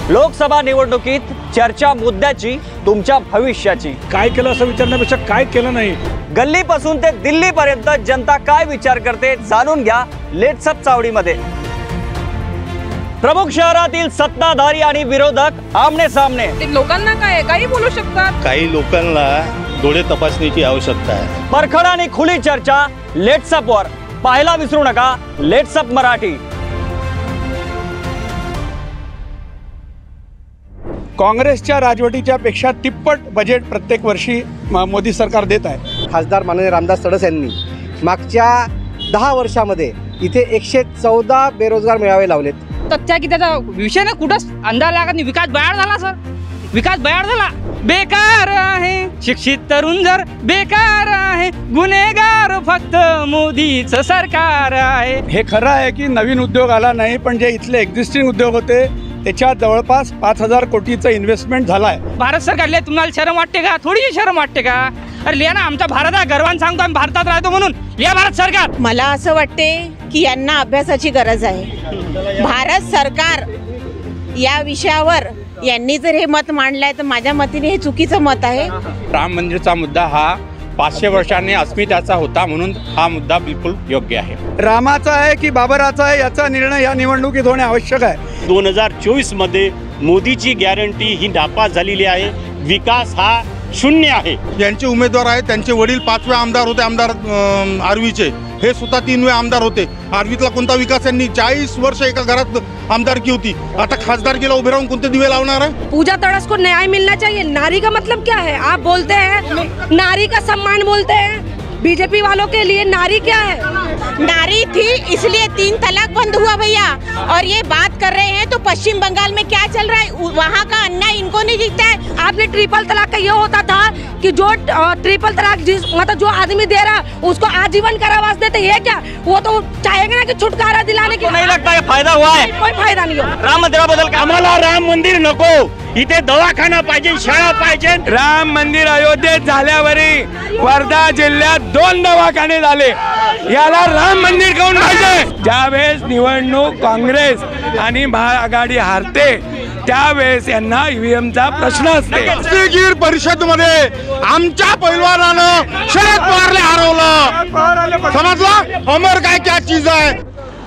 लोकसभा निवडणुकीत चर्चा मुद्द्याची, तुमच्या भविष्याची। काय केलं असं विचारण्यापेक्षा काय केलं नाही, गल्लीपासून ते दिल्लीपर्यंत जनता काय विचार करते जाणून घ्या लेट्सअप चावडीमध्ये। प्रमुख शहरातील सत्ताधारी आणि विरोधक आमने सामने। लोकांना काय काही बोलू शकतात, काही लोकांना डोळे तपासणीची आवश्यकता आहे। परखड आणि खुली चर्चा लेट्सअप वर पाहायला विसरू नका। लेट्सअप मराठी। काँग्रेसच्या राजवटीच्या पेक्षा तिप्पट बजेट प्रत्येक वर्षी मोदी सरकार देत आहे। खासदार माननीय रामदास तडस यांनी मागच्या 10 वर्षामध्ये इथे 114 बेरोजगार मेळावे लावलेत। तथ्य की त्याचा विषय ना कुठंच अंदाज लागत नाही। विकास बयाड झाला सर, विकास बयाड झाला। बेकार आहे शिक्षित तरुण जर बेकार आहे, गुन्हेगार फक्त मोदीचं सरकार आहे। हे खरं आहे की नवीन उद्योग आला नाही, पण जे इथले एक्झिस्टिंग उद्योग होते त्याच्यात जवळपास 5000 कोटीचं इन्व्हेस्टमेंट झाला आहे। भारत सरकारला तुम्हाला शरम वाटते का? थोडीशी शरम वाटते का? अरे लिहा ना, आमचा भारत हा गर्वान सांगतो आम्ही भारतात राहतो म्हणून। लिहा भारत सरकार। मला असं वाटते की यांना अभ्यासाची गरज आहे। भारत सरकार या विषयावर यांनी जर हे मत मांडलंय तर माझ्या मतीने हे चुकीचं मत आहे। राम मंदिरचा मुद्दा हा 500 वर्षांनी अस्मितेचा होता, म्हणून हा मुद्दा बिलकुल योग्य आहे। रामाचा आहे की बाबराचा आहे याचा निर्णय या निवडणुकीत होणे आवश्यक आहे। 2024 मध्ये मोदीची गॅरंटी ही नापास झालेली आहे। विकास हा शून्य आहे। यांचे उमेदवार आहेत, त्यांचे वडील 5वे आमदार होते, आमदार आर्वीचे, हे स्वतः 3वे आमदार होते। आर्वीतला कोणता विकास? यांनी 40 वर्ष एका घरात आमदारकी होती, आता खासदारकीला उभे राहून कोणते दिवे लावणार आहे? पूजा तड़स को न्याय मिलना चाहिए। नारी का मतलब क्या है? आप बोलते हैं नारी का सम्मान, बोलते हैं बीजेपी वालों के लिए नारी क्या है? नारी थी इसलिए 3 तलाक बंद हुआ भैया। और ये बात कर रहे हैं तो पश्चिम बंगाल में क्या चल रहा है, वहाँ का अन्याय इनको नहीं दिखता है। आपने ट्रिपल तलाक का ये होता था कि जो ट्रिपल तलाक मतलब जो आदमी दे रहा उसको आजीवन कारावास देते, ये क्या वो तो चाहेंगे ना कि छुटकारा दिलाने के। नहीं लगता है फायदा हुआ है? कोई फायदा नहीं हो। राम मंदिराबद्दल आम्हाला राम मंदिर नको, इथे दवाखाना पाहिजे, शाळा पाहिजे। राम मंदिर अयोध्येत झाल्यावरही वर्धा जिल्ह्यात 2 दवाखाने झाले, याला राम मंदिर कोण पाहिजे? ज्यावेळेस निवडणूक काँग्रेस आणि महाआघाडी हारते त्यावेळेस यांना ईव्हीएमचा प्रश्न असते। राष्ट्रीय परिषदमध्ये आमच्या पैलवानानं शरद पवारला हरवलं, समजलं? अमर काय क्या चीज आहे?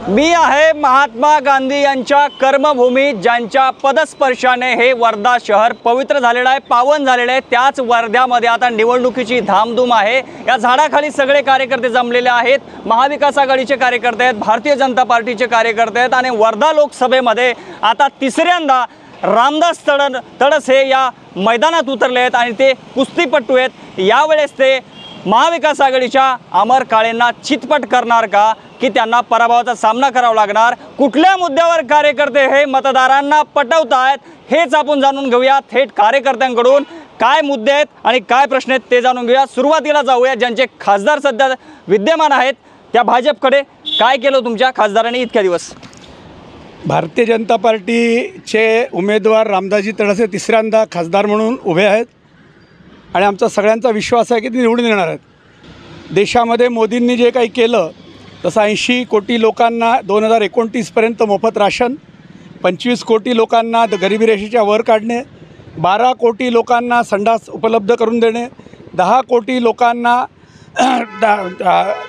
मी आहे महात्मा गांधी यांच्या कर्मभूमी, ज्यांच्या पदस्पर्शाने हे वर्धा शहर पवित्र झालेलं आहे, पावन झालेलं आहे। त्याच वर्ध्यामध्ये आता निवडणुकीची धामधूम आहे। या झाडाखाली सगळे कार्यकर्ते जमलेले आहेत। महाविकास आघाडीचे कार्यकर्ते आहेत, भारतीय जनता पार्टीचे कार्यकर्ते आहेत आणि वर्धा लोकसभेमध्ये आता तिसऱ्यांदा रामदास तडस हे या मैदानात उतरले आहेत आणि ते कुस्तीपटू आहेत। यावेळेस ते महाविकास आघाडीच्या अमर काळेंना चितपट करणार का, की त्यांना पराभवाचा सामना करावा लागणार? कुठल्या मुद्द्यावर कार्यकर्ते हे मतदारांना पटवतायत हेच आपण जाणून घेऊया थेट कार्यकर्त्यांकडून। काय मुद्दे आहेत आणि काय प्रश्न आहेत ते जाणून घेऊया। सुरुवातीला जाऊया ज्यांचे खासदार सध्या विद्यमान आहेत त्या भाजपकडे। काय केलं तुमच्या खासदारांनी इतक्या दिवस? भारतीय जनता पार्टीचे उमेदवार रामदासजी तडस तिसऱ्यांदा खासदार म्हणून उभे आहेत आणि आमचा सगळ्यांचा विश्वास आहे की ते निवडून येणार आहेत। देशामध्ये मोदींनी जे काही केलं तसं 80 कोटी लोकांना 2029 पर्यंत मोफत राशन, 25 कोटी लोकांना गरिबी रेषेच्या वर काढणे, 12 कोटी लोकांना संडास उपलब्ध करून देणे, 10 कोटी लोकांना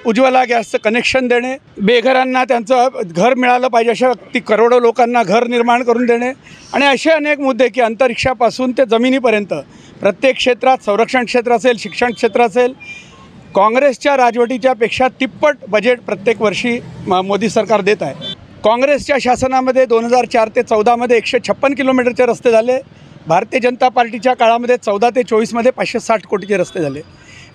उज्ज्वला गॅसचं कनेक्शन देणे, बेघरांना त्यांचं घर मिळालं पाहिजे अशा करोडो लोकांना घर निर्माण करून देणे आणि असे अनेक मुद्दे की अंतरिक्षापासून ते जमिनीपर्यंत प्रत्येक क्षेत्रात, संरक्षण क्षेत्र असेल, शिक्षण क्षेत्र असेल, काँग्रेसच्या राजवटीच्या पेक्षा तिप्पट बजेट प्रत्येक वर्षी मोदी सरकार देत आहे। काँग्रेसच्या शासनामध्ये 2004 ते 14 156 किलोमीटरचे रस्ते झाले। भारतीय जनता पार्टीच्या काळामध्ये 14 ते 24 560 कोटीचे रस्ते झाले।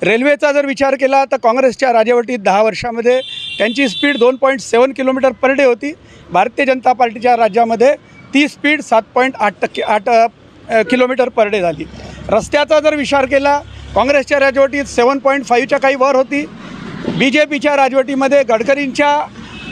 रेल्वेचा जर विचार केला तर काँग्रेसच्या राजवटीत 10 वर्षामध्ये त्यांची स्पीड 2.7 किलोमीटर पर डे होती। भारतीय जनता पार्टीच्या राज्यामध्ये ती स्पीड 7.8 किलोमीटर पर डे झाली। रस्त्याचा जर विचार केला काँग्रेसच्या राजवटीत 7.5च्या काही वर होती। BJPच्या राजवटीमध्ये गडकरींच्या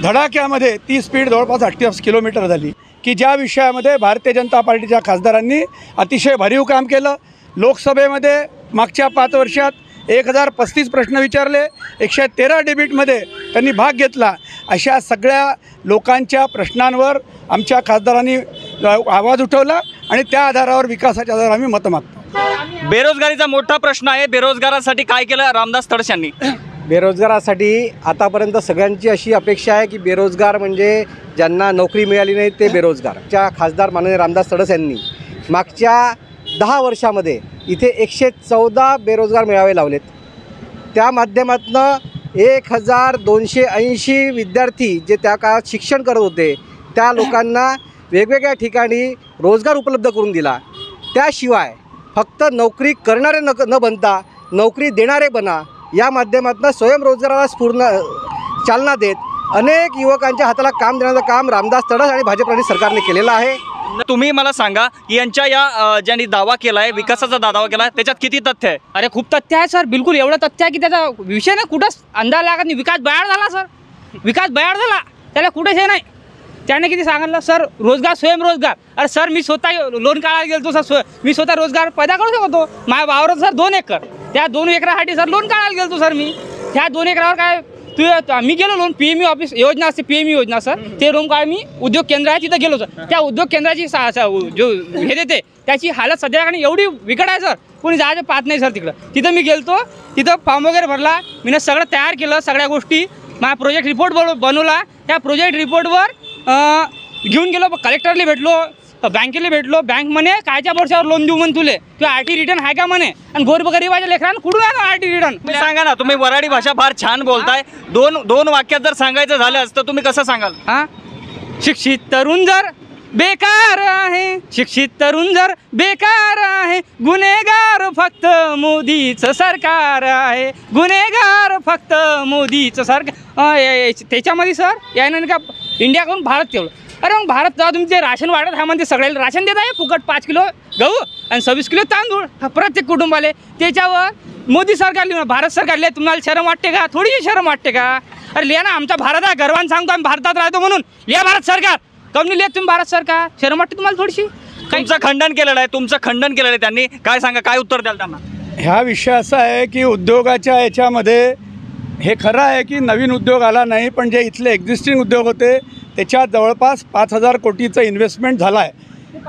धडाक्यामध्ये ती स्पीड जवळपास 28 किलोमीटर झाली, की ज्या विषयामध्ये भारतीय जनता पार्टीच्या खासदारांनी अतिशय भरीव काम केलं। लोकसभेमध्ये मागच्या 5 वर्षात 1035 प्रश्न विचारले, 113 डिबेटमध्ये त्यांनी भाग घेतला। अशा सगळ्या लोकांच्या प्रश्नांवर आमच्या खासदारांनी आवाज उठवला आणि त्या आधारावर विकासाच्या आधारावर आम्ही मतं मागतो. बेरोजगारीचा मोठा प्रश्न आहे. बेरोजगारांसाठी काय केलं रामदास तडस यांनी? बेरोजगारासाठी आतापर्यंत सगळ्यांची अशी अपेक्षा आहे की बेरोजगार म्हणजे ज्यांना नोकरी मिळाली नाही ते बेरोजगार. च्या खासदार माननीय रामदास तडस यांनी मागच्या 10 वर्षामध्ये इथे 114 बेरोजगार मेळावे लावलेत. त्या माध्यमातून 1280 विद्यार्थी जे त्या काळात शिक्षण करत होते त्या लोकांना वेगवेगळ्या ठिकाणी रोजगार उपलब्ध करून दिला. त्याशिवाय फक्त नोकरी करणारे न बनता नोकरी देणारे बना या माध्यमातून स्वयंरोजगाराला चालना देत अनेक युवकांच्या हाताला काम देण्याचं काम रामदास तडस आणि भाजपराणी सरकारने केलेलं आहे. तुम्ही मला सांगा यांच्या या ज्यांनी दावा केला आहे विकासाचा दावा केला आहे त्याच्यात किती तथ्य आहे? अरे खूप तथ्य आहे सर, बिलकुल एवढं तथ्य आहे की त्याचा विषय ना कुठंच अंदाज लागत नाही. विकास बयाड झाला सर, विकास बयाड झाला, त्याला कुठेच हे नाही. त्याने किती सांगितलं सर रोजगार स्वयंरोजगार. अरे सर मी स्वतः लोन काढायला गेलो सर, मी स्वतः रोजगार पैदा करू शकतो. माझ्या वावरात सर 2 एकर, त्या 2 एकरासाठी सर लोन काढायला गेलो सर. मी त्या 2 एकरावर काय मी गेलो लोन PME ऑफिस योजना असते, PME योजना सर, ते लोन काय मी उद्योग केंद्र आहे तिथं गेलो सर. त्या उद्योग केंद्राची जो हे देते त्याची हालत सध्या एवढी विकट आहे सर, कोणी जायचं पाहत नाही सर तिकडं. तिथं मी गेलतो, तिथं फॉर्म वगैरे भरला, मी सगळं तयार केलं, सगळ्या गोष्टी माझा प्रोजेक्ट रिपोर्ट बनवला. त्या प्रोजेक्ट रिपोर्टवर घेऊन गेलो, कलेक्टरला भेटलो, बँकेला भेटलो. बँक म्हणे कायच्या वर्षावर लोन देऊ म्हणे तुले, किंवा RT रिटर्न आहे का म्हणे. आणि गोरगरिबाच्या लेकरांना कुठून आहे RT रिटर्न? तुम्ही सांगा ना, तुम्ही वराडी भाषा फार छान बोलताय. दोन वाक्यात जर सांगायचं झालं असतं तुम्ही कसं सांगाल? हां, शिक्षित तरुण जर बेकार आहे, शिक्षित तरुण जर बेकार आहे, गुन्हेगार फक्त मोदीचं सरकार आहे, गुन्हेगार फक्त मोदीचं सरकार. त्याच्यामध्ये सर यानं का इंडियाकडून भारत केलं. अरे मग भारत जेव्हा तुम्ही ते राशन वाढत हा म्हणते सगळ्याला राशन देत आहे फुकट 5 किलो गहू आणि 26 किलो तांदूळ प्रत्येक कुटुंबाले. त्याच्यावर मोदी सरकार लिहिणं, भारत सरकार लिहा. तुम्हाला शरम वाटते का? थोडीशी शरम वाटते का? अरे लिहा ना, आमचा भारत आहे, गर्वान सांगतो आम्ही भारतात राहतो म्हणून. लिहा भारत सरकार. कम नाही लिहा तुम्ही भारत सरकार? शरम वाटते तुम्हाला थोडीशी? तुमचं खंडन केलेलं आहे, तुमचं खंडन केलेलं आहे त्यांनी. काय सांगा, काय उत्तर द्याल त्यांना? ह्या विषय असा आहे की उद्योगाच्या याच्यामध्ये हे खरं आहे की नवीन उद्योग आला नाही, पण जे इथले एक्झिस्टिंग उद्योग होते त्याच्यात जवळपास 5,000 कोटीचं इन्व्हेस्टमेंट झालं आहे.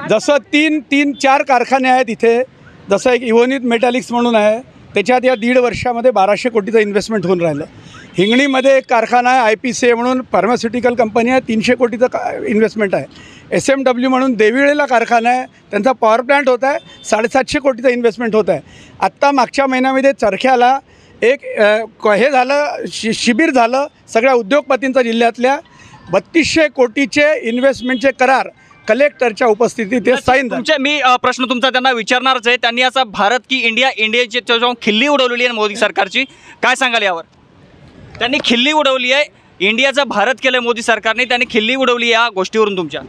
जसं 3-4 कारखाने आहेत इथे, जसं एक इव्होनित मेटॅलिक्स म्हणून आहे, त्याच्यात या 1.5 वर्षामध्ये 1200 कोटीचं इन्व्हेस्टमेंट होऊन राहिलं. हिंगणीमध्ये एक कारखाना आहे IPCA म्हणून, फार्मास्युटिकल कंपनी आहे, 300 कोटीचं इन्व्हेस्टमेंट आहे. SMW म्हणून देविळेला कारखाना आहे, त्यांचा पॉवर प्लॅन्ट होत आहे, 750 कोटीचं इन्व्हेस्टमेंट होत आहे. आत्ता मागच्या महिन्यामध्ये चरख्याला एक हे झालं, शिबिर झालं सगळ्या उद्योगपतींचा जिल्ह्यातल्या. 3200 कोटीचे इन्व्हेस्टमेंटचे करार कलेक्टरच्या उपस्थितीत ते साईन झाले. मी प्रश्न तुमचा त्यांना विचारणारच आहे. त्यांनी असा भारत की इंडियाची खिल्ली उडवलेली आहे मोदी सरकारची, काय सांगाल यावर? त्यांनी खिल्ली उडवली आहे, इंडियाचा भारत केलं मोदी सरकारने, त्यांनी खिल्ली उडवली या गोष्टीवरून तुमच्या.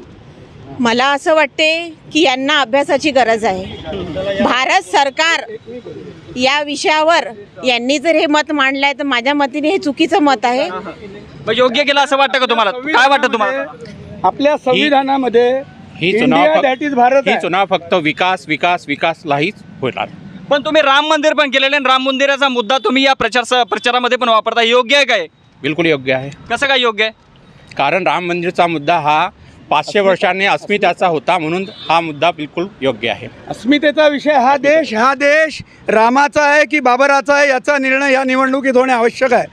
मला असं वाटते की यांना अभ्यासाची गरज आहे. भारत सरकार या विषयावर यांनी जर हे मत मांडलंय तर माझ्या मतीने हे चुकीचं मत आहे. योग्य केलं असं वाटतं का तुम्हाला? काय वाटतं तुम्हाला? आपल्या संविधानामध्ये ही चुनाव फक्त विकासलाहीच होणार. पण तुम्ही राम मंदिर पण केलेलं आहे, राम मंदिराचा मुद्दा तुम्ही या प्रचारामध्ये पण वापरता, योग्य आहे काय? बिलकुल योग्य आहे. कसं काय योग्य आहे? कारण राम मंदिरचा मुद्दा हा 500 वर्षांनी अस्मितेचा होता, म्हणून हा मुद्दा बिलकुल योग्य आहे. अस्मितेचा विषय हा देश रामाचा आहे की बाबराचा आहे याचा निर्णय या निवडणुकीत होणे आवश्यक आहे.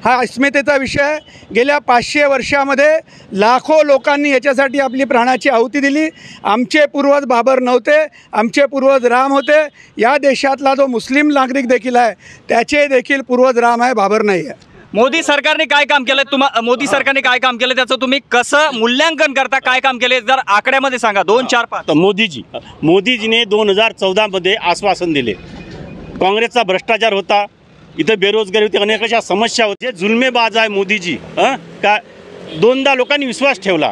हा अस्मितेचा विषय. गेल्या 500 वर्षामध्ये लाखो लोकांनी याच्यासाठी आपली प्राणाची आहुती दिली. आमचे पूर्वज बाबर नव्हते, आमचे पूर्वज राम होते. या देशातला जो मुस्लिम नागरिक देखील आहे त्याचे देखील पूर्वज राम आहे, बाबर नाही आहे. मोदी सरकारने काय काम केलं? मोदी सरकारने काय काम केलं त्याचं तुम्ही कसं मूल्यांकन करता? काय काम केले जर आकड्यामध्ये सांगा, 2, 4, 5. मोदीजीने 2014 आश्वासन दिले. काँग्रेसचा भ्रष्टाचार होता, इथं बेरोजगारी होती, अनेक अशा समस्या होत्या. जुलमेबाज आहे मोदीजी. का 2दा लोकांनी विश्वास ठेवला,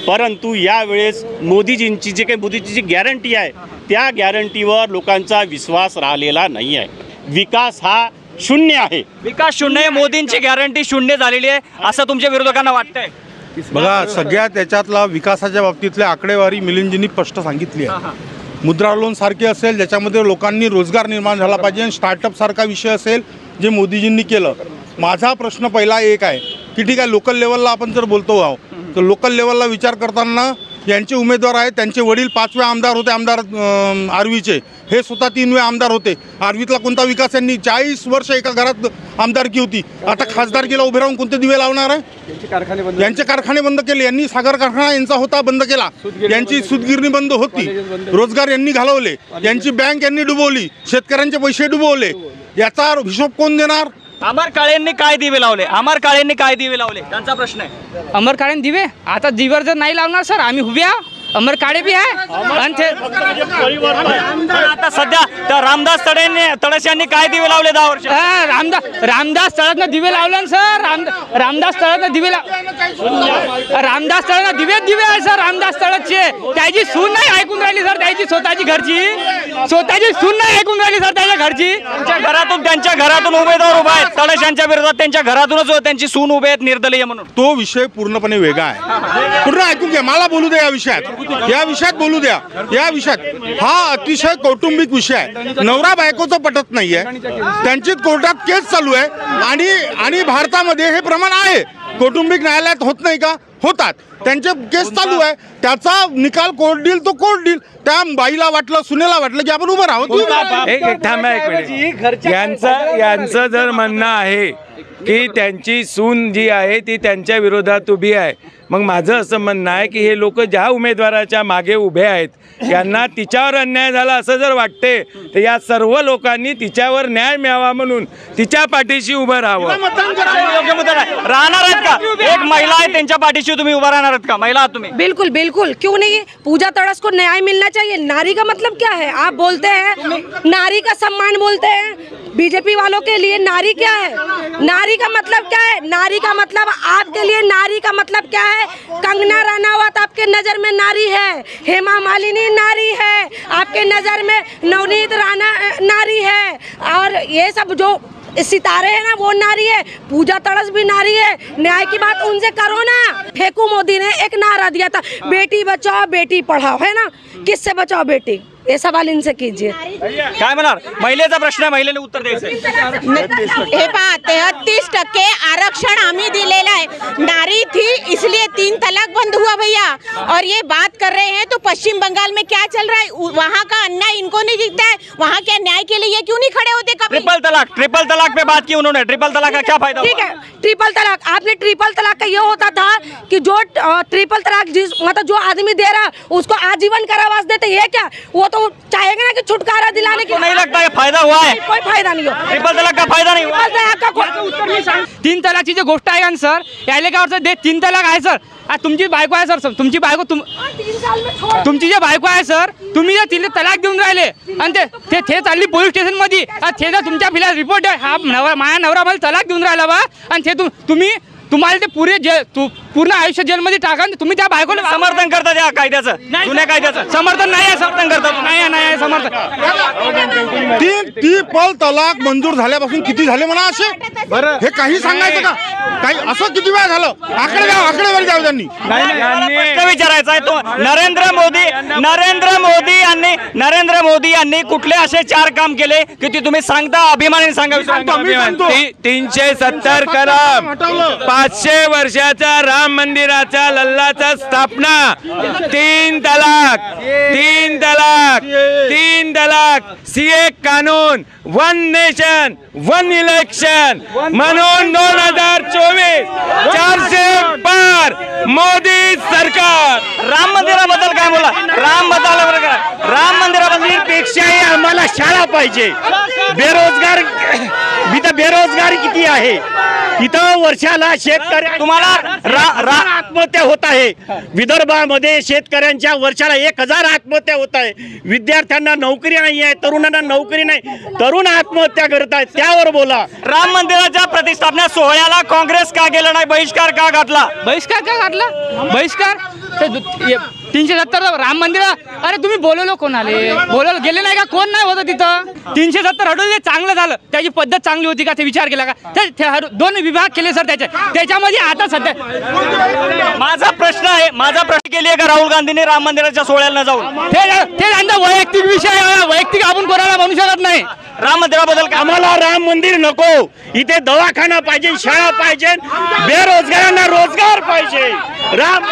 परंतु यावेळेस मोदीजींची जे काही मोदीची गॅरंटी आहे त्या गॅरंटीवर लोकांचा विश्वास राहिलेला नाही आहे. विकास हा शून्य आहे. विकास शून्य आहे, मोदींची गॅरंटी शून्य झालेली आहे असं तुमच्या विरोधकांना वाटतंय? बघा, सगळ्यात त्याच्यातला विकासाच्या बाबतीतल्या आकडेवारी मिलिंदजींनी स्पष्ट सांगितली आहे. मुद्रा लोन सारखे असेल ज्याच्यामध्ये लोकांनी रोजगार निर्माण झाला पाहिजे, आणि स्टार्टअप सारखा विषय असेल जे मोदीजींनी केलं. माझा प्रश्न पहिला एक आहे की ठीक आहे, लोकल लेवलला आपण जर बोलतो आहोत तर लोकल लेवलला विचार करताना यांचे उमेदवार आहेत. त्यांचे वडील 5वे आमदार होते, आमदार आर्वीचे. हे स्वतः 3वे आमदार होते. आर्वीतला कोणता विकास यांनी 40 वर्ष एका घरात आमदारकी होती. आता खासदारकीला उभे राहून कोणते दिवे लावणार आहे? यांचे कारखाने बंद केले. यांनी सागर कारखाना यांचा होता बंद केला. यांची सूतगिरणी बंद होती. रोजगार यांनी घालवले. यांची बँक यांनी डुबवली. शेतकऱ्यांचे पैसे डुबवले. याचा हिशोब कोण देणार? अमर काळेंनी काय दिवे लावले? अमर काळेंनी काय दिवे लावले त्यांचा प्रश्न आहे. अमर काळे दिवे आता दिवर जर नाही लावणार सर आम्ही उभे आहो. अमर काळे बी आहे आणि ते आता सध्या त्या रामदास तडस यांनी काय दिवे लावले 10 वर्ष? रामदास तळसनं दिवे लावलं सर. रामदास तळसनं दिवे रामदास तळसनं दिवे आहे सर. रामदास तळसचे त्याची सून नाही ऐकून राहिली सर. त्याची स्वतःची सून नाही ऐकून राहिली सर त्याच्या घरची. त्यांच्या घरातून उमेदवार उभा आहेत तळस यांच्या विरोधात. त्यांच्या घरातूनच त्यांची सून उभे आहेत निर्दलीय म्हणून. तो विषय पूर्णपणे वेगळा आहे. पूर्ण ऐकून घ्या. मला बोलू द्या या विषयात बोलू द्या. या विषयात हा अतिशय कौटुंबिक विषय आहे. नवरा बायकोचं पटत नाहीये. त्यांची कोर्टात केस चालू आहे आणि भारतामध्ये हे प्रमाण आहे. कौटुंबिक न्यायालयात होत नाही का? होतात. त्यांचे केस चालू आहे. त्याचा निकाल कोर्ट देईल तो कोर्ट देईल. त्या बाईला वाटलं सुनेला वाटलं की आपण उभं राहू. यांचं जर म्हणणं आहे की त्यांची सून जी आहे ती त्यांच्या विरोधात उभी आहे, मग माझं असं म्हणणं आहे की हे लोक ज्या उमेदवाराच्या मागे उभे आहेत यांना तिच्यावर अन्याय झाला असं जर वाटते तर या सर्व लोकांनी तिच्यावर न्याय मिळावा म्हणून तिच्या पाठीशी उभं राहावं. राहणार आहेत का? एक महिला आहे त्यांच्या पाठीशी तुम्ही उभा राहणार आहेत का? महिला आहात तुम्ही? बिल्कुल बिल्कुल, क्यों नहीं. पूजा तड़स को न्याय मिलना चाहिए. नारी का मतलब क्या है? आप बोलते हैं नारी का सम्मान बोलते हैं. बीजेपी वालों के लिए नारी क्या है? नारी का मतलब क्या है? नारी का मतलब आपके लिए नारी का मतलब क्या है? कंगना रनावत आपके नजर में नारी है. हेमा मालिनी नारी है. आपके नजर में नवनीत राणा नारी है. और ये सब जो सितारे हैं ना वो नारी है. पूजा तड़स भी नारी है. न्याय की बात उनसे करो ना. फेकू मोदी ने एक नारा दिया था, बेटी बचाओ बेटी पढ़ाओ, है ना? किससे बचाओ बेटी? ये सवाल इनसे कीजिए. काय म्हणणार? महिलेचा प्रश्न आहे, महिलेने उत्तर द्यायचं. हे पहा 33% आरक्षण आम्ही दिलेला है. नारी थी इसलिए 3 तलाक बंद हुआ भैया. और ये बात कर रहे हैं तो पश्चिम बंगाल में क्या चल रहा है? वहाँ का अन्याय इनको नहीं दिखता है. वहाँ के न्याय के लिए ये क्यों नहीं खड़े होते? ट्रिपल तलाक पे बात की उन्होंने. ट्रिपल तलाक का क्या फायदा? ठीक है, ट्रिपल तलाक. आपने ट्रिपल तलाक का ये होता था कि जो ट्रिपल तलाक मतलब जो आदमी दे रहा उसको आजीवन कारावास देते. ये क्या वो तो चाहेगा ना कि छुटकारा दिलाने की. नहीं लगता है फायदा हुआ है? कोई फायदा नहीं हो. ट्रिपल तलाक का फायदा नहीं हुआ. 3 तलाकची जी गोष्ट आहे ना सर यायला काय वाटतं 3 तलाक आहे सर. तुमची बायको आहे सर. तुमची बायको तुमची जे बायको आहे सर तुम्ही जे तिला तलाक देऊन राहिले आणि ते चालली पोलीस स्टेशन मध्ये. ते जर तुमच्या फिला रिपोर्ट हा माझ्या नवरा मला तलाक देऊन राहिला बा आणि ते तुम्हाला ते पूर्ण आयुष्य जेलमध्ये टाका. तुम्ही त्या बायकोला समर्थन करता त्या कायद्याचं, जुन्या कायद्याचं समर्थन नाही आहे. समर्थन करता नाही समर्थन. 3 तलाक मंजूर झाल्यापासून किती झाले म्हणा असे? हे काही सांगायचं का? काही असं किती वेळा झालं? आकडेवारी द्यावी त्यांनी. विचारायचा आहे तो नरेंद्र मोदी यांनी कुठले असे 4 काम केले की ते तुम्ही सांगता अभिमानाने सांगा. 370 कलम, 500 वर्षाचा राम मंदिराचा लल्लाचा स्थापना, 3 तलाक, सीए कानून, 1 नेशन 1 इलेक्शन म्हणून 2024 400 पार मोदी सरकार. राम मंदिराबद्दल काय बोला? राम मंदिरापेक्षाही आम्हाला शाळा पाहिजे. बेरोजगारी किती आहे इथं? वर्षाला शेतकरी तुम्हाला आत्महत्या होत आहे. विदर्भामध्ये शेतकऱ्यांच्या वर्षाला 1000 आत्महत्या होत आहे. विद्यार्थ्यांना नोकरी नाही आहे, तरुणांना नोकरी नाही, तरुण आत्महत्या करत आहेत. त्यावर बोला. राम मंदिराच्या प्रतिष्ठापना सोहळ्याला काँग्रेस का गेलं नाही? बहिष्कार का घातला? बहिष्कार 370 राम मंदिर. अरे तुम्ही बोलवलं कोणाले? बोलवलं गेले नाही का? कोण नाही होतं तिथं? 370 हटवले. चांगलं झालं. त्याची पद्धत चांगली होती का ते विचार केला का? 2 विभाग केले सर त्याच्यामध्ये. आता सध्या माझा प्रश्न केली का राहुल गांधींनी राम मंदिराच्या सोहळ्याला जाऊन? ते त्यांचा वैयक्तिक विषय आहे. वैयक्तिक आपण कोणाला म्हणू शकत नाही. राम मंदिराबद्दल काय? आम्हाला राम मंदिर नको, इथे दवाखाना पाहिजे, शाळा पाहिजे, बेरोजगारांना रोजगार पाहिजे. राम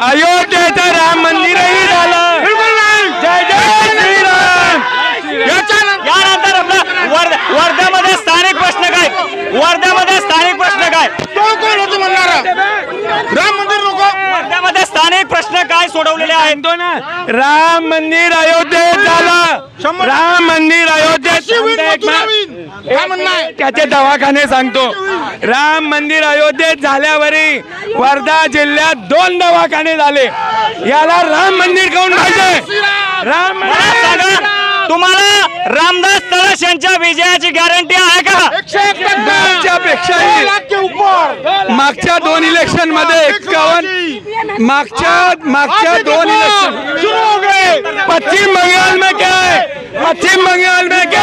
अयोध्येचं राम मंदिरही झालं. जय जय श्रीराम. यानंतर आपला वर्ध्यामध्ये स्थानिक प्रश्न काय? वर्ध्यामध्ये स्थानिक प्रश्न काय? राम मंदिर नको. वर्ध्यामध्ये स्थानिक प्रश्न काय सोडवलेले आहेत? सांगतो ना, राम मंदिर अयोध्येत झालं. राम मंदिर अयोध्येत. काय म्हणणं आहे? त्याचे दवाखाने सांगतो. राम मंदिर अयोध्येत झाल्यावरही वर्धा जिल्ह्यात 2 दवाखाने झाले. याला राम मंदिर कोण पाहिजे? राम मला मंदिर. सांगा, तुम्हाला रामदास तळस यांच्या विजयाची गॅरंटी आहे का? मागच्यापेक्षाही मागच्या 2 इलेक्शन मध्ये 51. मागच्या 2 इलेक्शन पश्चिम बंगाल में क्या है? पश्चिम बंगाल में क्या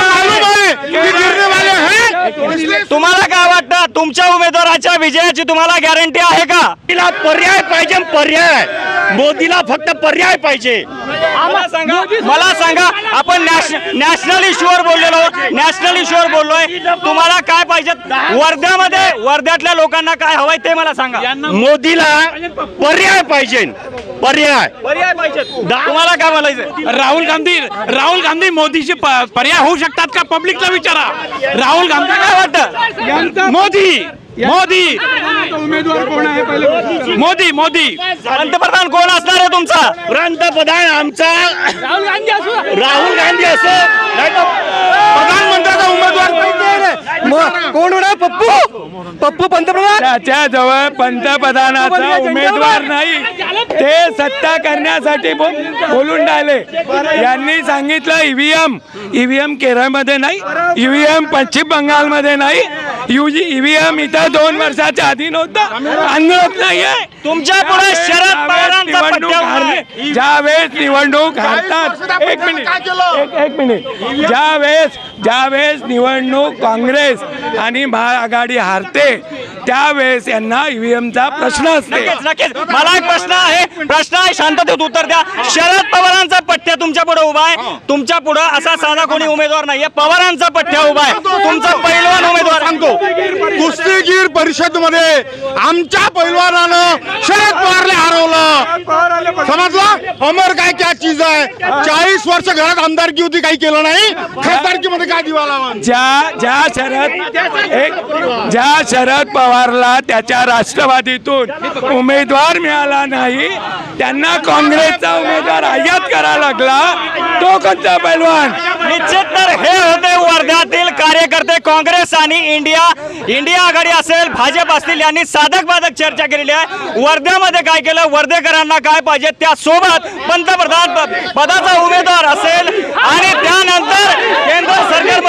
तुम्हाला काय वाटतं, तुमच्या उमेदवाराच्या विजयाची तुम्हाला गॅरंटी आहे का? तिला पर्याय पाहिजे, पर्याय. मोदीला फक्त पर्याय पाहिजे. मला सांगा, आपण नॅशनल इश्यूवर बोललेलो आहोत, नॅशनल इश्यूवर बोललोय. तुम्हाला काय पाहिजे वर्ध्यामध्ये? वर्ध्यातल्या लोकांना काय हवंय ते मला सांगा. मोदीला पर्याय पाहिजे, पर्याय. पर्याय पाहिजे. तुम्हाला काय बोलायचं? राहुल गांधी मोदीशी पर्याय होऊ शकतात का? पब्लिकला विचारा. राहुल गांधी काय वाटतं? मोदी उमेदवार कोण आहे पहिले? मोदी. पंतप्रधान कोण असणार आहे तुमचा? पंतप्रधान आमचा राहुल गांधी असो, नाही तर प्रधानमंत्र्याचा उमेदवार कोण होणार? पप्पू पंतप्रधान. त्याच्याजवळ पंतप्रधानाचा उमेदवार नाही. ते सत्ता करण्यासाठी बोलून राहिले. यांनी सांगितलं ईव्हीएम केरळमध्ये नाही, ईव्हीएम पश्चिम बंगालमध्ये नाही, ईव्हीएम इथं 2 वर्षाच्या आधी नव्हता. आंदोलन नाहीये. तुमच्या पुढे शरद पवारांचा पट्ट्या उभा आहे. ज्यावेळेस निवडणूक हारतात, एक मिनिट, ज्यावेळेस निवडणूक काँग्रेस आणि महाआघाडी हारते त्यावेळेस यांना ईव्हीएमचा प्रश्न असते. नक्कीच. मला एक प्रश्न आहे, शांततेत उत्तर द्या. शरद पवारांचा पट्ट्या तुमच्या पुढे उभा आहे. तुमच्या पुढे असा साधा कोणी उमेदवार नाहीये. पवारांचा पट्ट्या उभा आहे. तुमचा पैलवान उमेदवार. सांगतो, कुस्तीगीर परिषद मध्ये आमच्या पैलवानानं शरद पवारला हरवलं. समजलं? अमर काय क्या चीज आहे? 40 वर्ष घरात आमदारकी होती, काही केलं नाही. खासदारकीमध्ये काय दिवा लावून? ज्या शरद पवारला त्याच्या राष्ट्रवादीतून उमेदवार मिळाला नाही, त्यांना काँग्रेसचा उमेदवार आयात करावा लागला. तो कोणता पैलवान? निश्चित. तर हे होते वर्ध्यातील कार्यकर्ते. काँग्रेस आणि इंडिया आघाडी असेल, भाजप असतील, यांनी साधक बाधक चर्चा केलेली आहे. वर्ध्यामध्ये काय केलं, वर्धेकरांना काय पाहिजे, त्यासोबत पंतप्रधान पदाचा उमेदवार असेल आणि त्यानंतर केंद्र सरकार